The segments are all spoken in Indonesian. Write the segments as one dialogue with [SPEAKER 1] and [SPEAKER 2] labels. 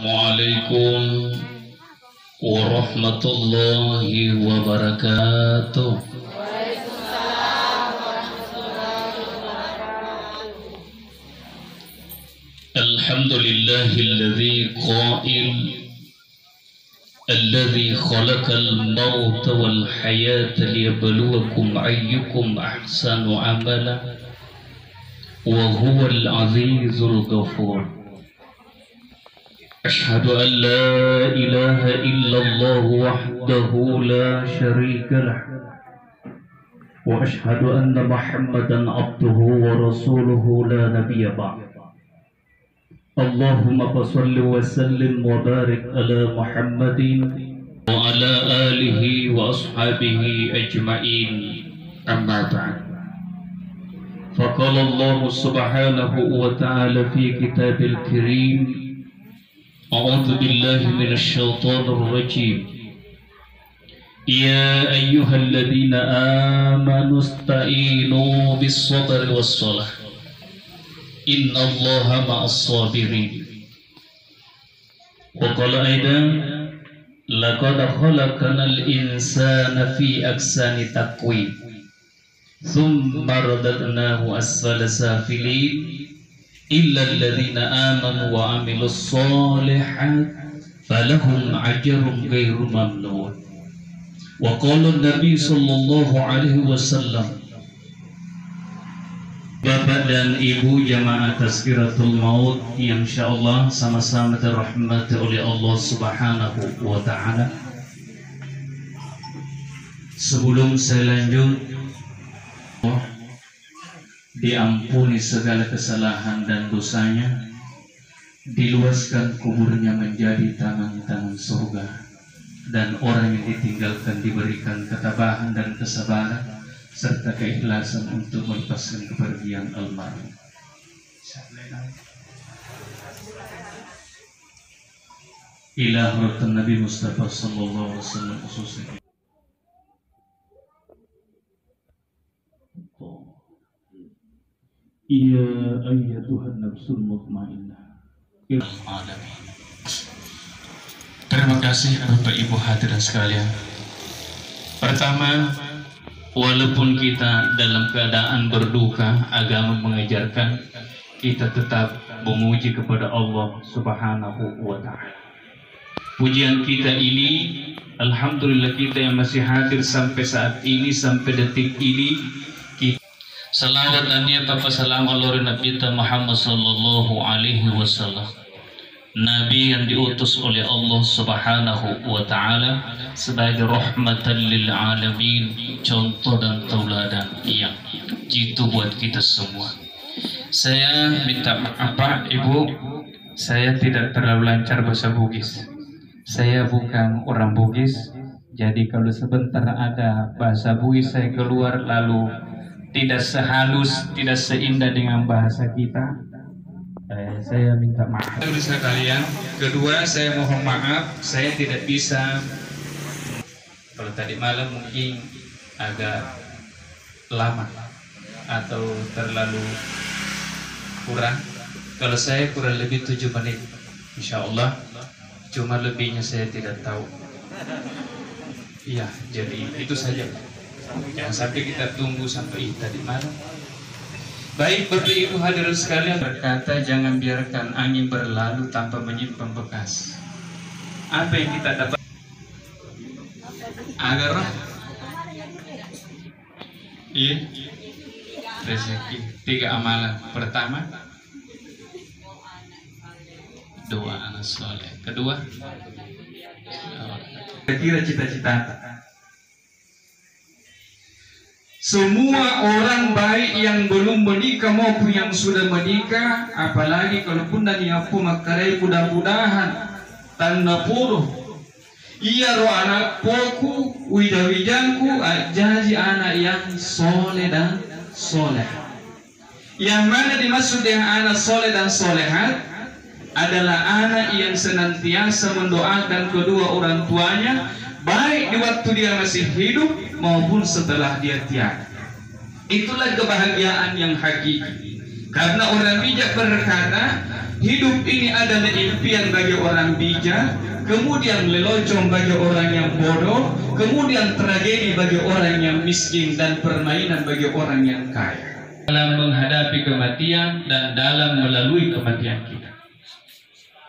[SPEAKER 1] Assalamualaikum warahmatullahi wabarakatuh. Alhamdulillahilladzi qail alladzi khalaqal mauta wal hayata liyabluwakum ayyukum ahsanu amala wa huwal azizul ghafur. أشهد أن لا إله إلا الله وحده لا شريك له وأشهد أن محمدا عبده ورسوله لا نبي بعد. اللهم صل وسلم وبارك على محمد وعلى آله وأصحابه أجمعين. أما بعد، فقال الله سبحانه وتعالى في كتاب الكريم: أعوذ بالله من الشيطان الرجيم. يا أيها الذين آمنوا استعينوا بالصبر والصلاة إن الله مع الصابرين. وقال أيضا: لقد خلقنا الإنسان في أحسن تقويم ثم رددناه أسفل سافلين إلا الذين آمنوا وعملوا الصالحات فلهم أجر غير ممنون. وقال النبي صلى الله عليه وسلم. Bapak dan Ibu jamaah Tazkiratul Maut yang insyaallah sama-sama dirahmati oleh Allah Subhanahu wa taala. Sebelum saya lanjut, diampuni segala kesalahan dan dosanya, diluaskan kuburnya menjadi taman-taman surga, dan orang yang ditinggalkan diberikan ketabahan dan kesabaran serta keikhlasan untuk melepaskan kepergian almarhum. Ila huratan Nabi Mustafa sallallahu alaihi wasallam khususnya. Ya ayyatuhan nafsul mutmainnah. Terima kasih Bapak Ibu hadirin sekalian. Pertama, walaupun kita dalam keadaan berduka, agama mengajarkan kita tetap memuji kepada Allah Subhanahu wa taala. Pujian kita ini, alhamdulillah, kita yang masih hadir sampai saat ini, sampai detik ini, salawat dan niyat salam Allah Nabi Muhammad sallallahu alaihi wasallam, Nabi yang diutus oleh Allah Subhanahu wa taala sebagai rahmatan lil alamin, contoh dan tauladan yang jitu buat kita semua. Saya minta maaf Pak Ibu, saya tidak terlalu lancar bahasa Bugis. Saya bukan orang Bugis, jadi kalau sebentar ada bahasa Bugis saya keluar lalu tidak sehalus, tidak seindah dengan bahasa kita, saya minta maaf. Sekalian, kedua saya mohon maaf, saya tidak bisa. Kalau tadi malam mungkin agak lama atau terlalu kurang. Kalau saya kurang lebih 7 menit, insya Allah. Cuma lebihnya saya tidak tahu. Iya, jadi itu saja. Jangan sampai kita tunggu sampai tadi malam. Baik Bapak Ibu hadirin sekalian, berkata jangan biarkan angin berlalu tanpa menyimpan bekas. Apa yang kita dapat agar rezeki 3 amalan. Pertama, doa anak soleh. Kedua, kira cita-cita. Semua orang baik yang belum menikah maupun yang sudah menikah, apalagi kalau pun dan yang makarai, mudah-mudahan tanda puluh ia roh anak poku widawijanku jadi anak yang soleh dan soleh. Yang mana dimaksud dengan anak soleh dan solehat adalah anak yang senantiasa mendoakan kedua orang tuanya, baik di waktu dia masih hidup maupun setelah dia tiada. Itulah kebahagiaan yang hakiki. Karena orang bijak berkata, Hidup ini adalah impian bagi orang bijak, kemudian leloncong bagi orang yang bodoh, kemudian tragedi bagi orang yang miskin, dan permainan bagi orang yang kaya. Dalam menghadapi kematian dan dalam melalui kematian kita.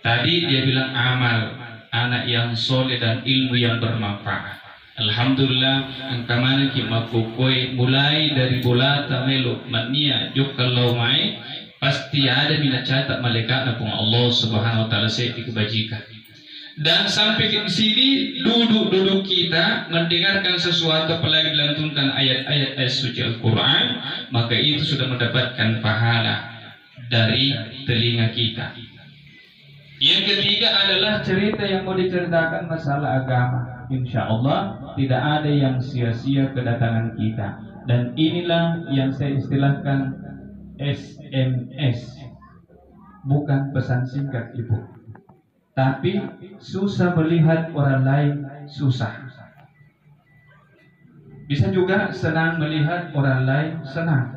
[SPEAKER 1] Tadi dia bilang amal, anak yang soleh dan ilmu yang bermanfaat. Alhamdulillah, angkamana ki makukoi mulai dari bola tamelo mania jokallau mai pasti ada mina catat malaikat napung Allah Subhanahu wa taala saya kebajikan. Dan sampai ke sini duduk kita mendengarkan sesuatu apalagi dilantunkan ayat-ayat suci Al-Qur'an, maka itu sudah mendapatkan pahala dari telinga kita. Yang ketiga adalah cerita yang mau diceritakan masalah agama. Insya Allah tidak ada yang sia-sia kedatangan kita. Dan inilah yang saya istilahkan SMS. Bukan pesan singkat Ibu, tapi susah melihat orang lain susah. Bisa juga senang melihat orang lain senang.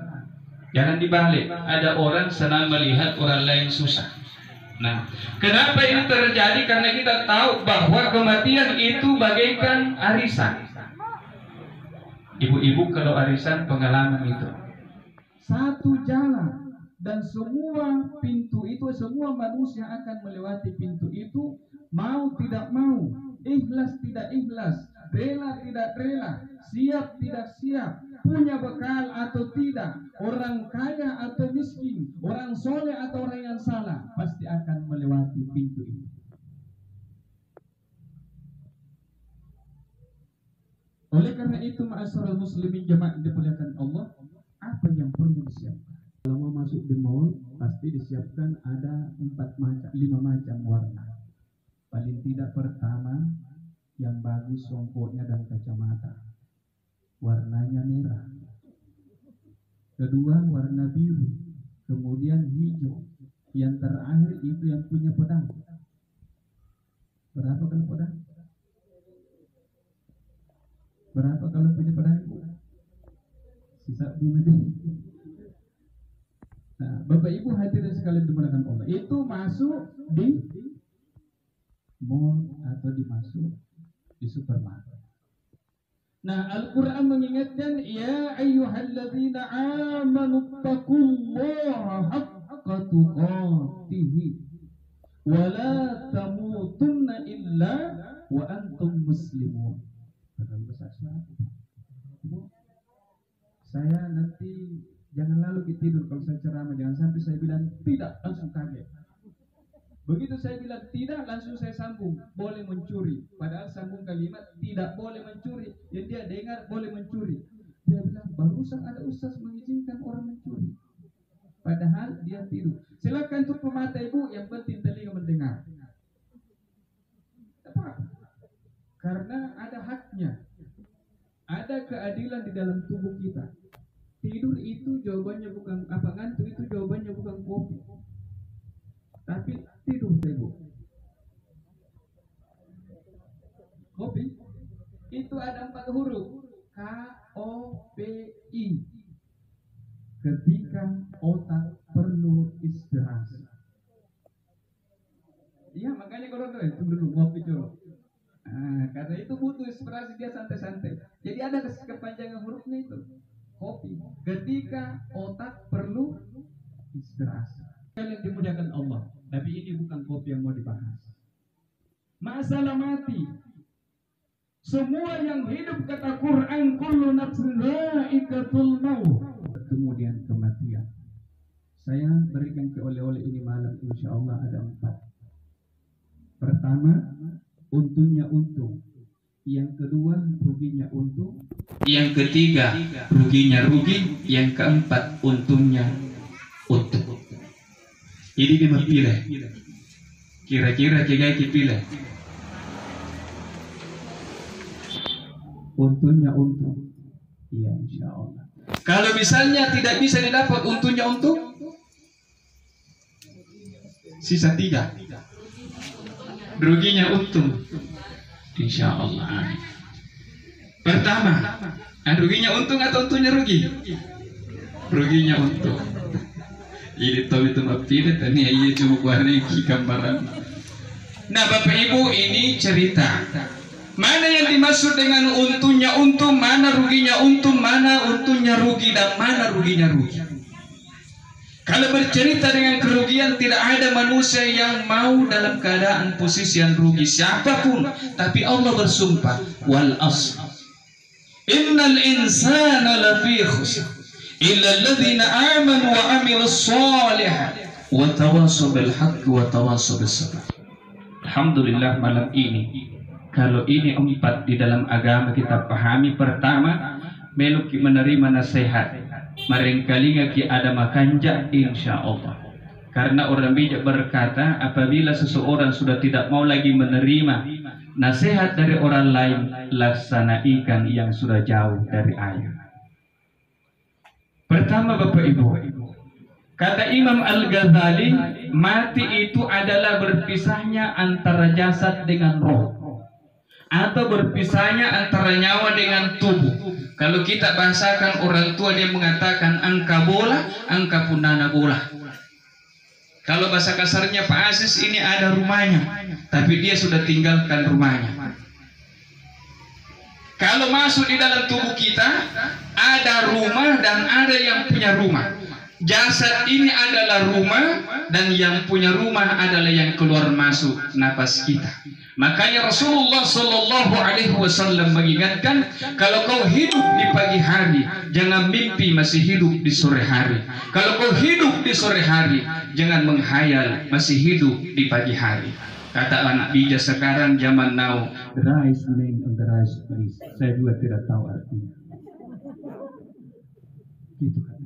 [SPEAKER 1] Jangan dibalik, ada orang senang melihat orang lain susah. Nah, kenapa ini terjadi? Karena kita tahu bahwa kematian itu bagaikan arisan. Ibu-ibu kalau arisan pengalaman itu satu jalan, dan semua pintu itu, semua manusia akan melewati pintu itu, mau tidak mau, ikhlas tidak ikhlas, rela tidak rela, siap tidak siap, punya bekal atau tidak, orang kaya atau miskin, orang soleh atau orang yang salah, pasti akan melewati pintu itu. Oleh karena itu, ma'asyiral muslimin jamaah dimuliakan Allah, apa yang perlu disiapkan? Kalau mau masuk di mall, pasti disiapkan ada 5 macam warna. Paling tidak pertama, yang bagus songkoknya dan kacamata, warnanya merah. Kedua, warna biru. Kemudian hijau. Yang terakhir itu yang punya pedang. Berapa kalau pedang? Berapa kalau punya pedang? Sisa bumi. Nah, Bapak Ibu hadirin sekalian dimuliakan Allah, itu masuk di mall atau dimasuk di supermarket. Nah, Al-Quran mengingatkan, ya ayyuhalladzina amanu taqullaha haqqa tuqatih wa la tamutunna illa wa antum muslimun. Dalam bahasa Arab. Saya nanti jangan lalu tidur kalau saya ceramah, jangan sampai saya bilang tidak langsung kaget. Begitu saya bilang tidak, langsung saya sambung boleh mencuri. Padahal sambung kalimat tidak boleh mencuri, yang dia dengar boleh mencuri. Dia bilang barusan ada ustaz mengizinkan orang mencuri, padahal dia tidur. Silakan tutup mata Ibu, yang penting telinga mendengar. Apa? Karena ada haknya, ada keadilan di dalam tubuh kita. Tidur itu jawabannya bukan apa, ngantuk itu jawabannya bukan kopi, tapi tidur Ibu. Kopi itu ada 4 huruf, KOPI. Ketika otak perlu istirahat. Iya, makanya kalau itu dulu kopi dulu. Nah, karena itu butuh inspirasi, dia santai-santai. Jadi ada kepanjangan hurufnya itu. Kopi. Ketika otak perlu inspirasi. Kalian dimuliakan Allah. Tapi ini bukan kopi yang mau dibahas. Masalah mati. Semua yang hidup, kata Quran, kullu nafsin dha'iqatul maut. Kemudian kematian. Saya berikan ke oleh-oleh ini malam, insya Allah ada 4. Pertama, untungnya untung. Yang kedua, ruginya untung. Yang ketiga, ruginya rugi. Yang keempat, untungnya untung. Jadi dia pilih. Kira-kira jika dipilih, untungnya untung. Iya, insya Allah. Kalau misalnya tidak bisa didapat untungnya untung, sisa 3. Ruginya untung, insya Allah. Pertama, ruginya untung atau untungnya rugi? Ruginya untung.
[SPEAKER 2] Ini tahu itu mapirit, ini iya cuma warna gambaran. Nah Bapak Ibu, ini cerita. Mana yang dimaksud dengan untungnya untung, mana ruginya untung, mana untungnya rugi, dan mana ruginya rugi. Kalau bercerita dengan kerugian, tidak ada manusia yang mau dalam keadaan posisi yang rugi siapapun. Tapi Allah bersumpah, wal asr, innal insana lafi khusr illa alladhina amanu wa amilus shalihat wa tawassaw bil haqqi wa tawassaw bis sabr. Alhamdulillah malam ini, kalau ini 4 di dalam agama kita pahami. Pertama, meluk menerima nasihat, maringkalinga ki ada makanja insya Allah. Karena orang bijak berkata, apabila seseorang sudah tidak mau lagi menerima nasihat dari orang lain, laksana ikan yang sudah jauh dari air. Pertama Bapak Ibu, kata Imam Al-Ghazali, mati itu adalah berpisahnya antara jasad dengan roh, atau berpisahnya antara nyawa dengan tubuh. Kalau kita bahasakan orang tua, dia mengatakan angka bola, angka punana bola. Kalau bahasa kasarnya Pak Aziz, ini ada rumahnya, tapi dia sudah tinggalkan rumahnya. Kalau masuk di dalam tubuh kita, ada rumah dan ada yang punya rumah. Jasad ini adalah rumah, dan yang punya rumah adalah yang keluar masuk napas kita. Makanya Rasulullah Shallallahu Alaihi Wasallam mengingatkan, kalau kau hidup di pagi hari, jangan mimpi masih hidup di sore hari. Kalau kau hidup di sore hari, jangan menghayal masih hidup di pagi hari. Kata anak bijak sekarang zaman now, the rice man on the rice place. Saya juga tidak tahu artinya. Gitu kan.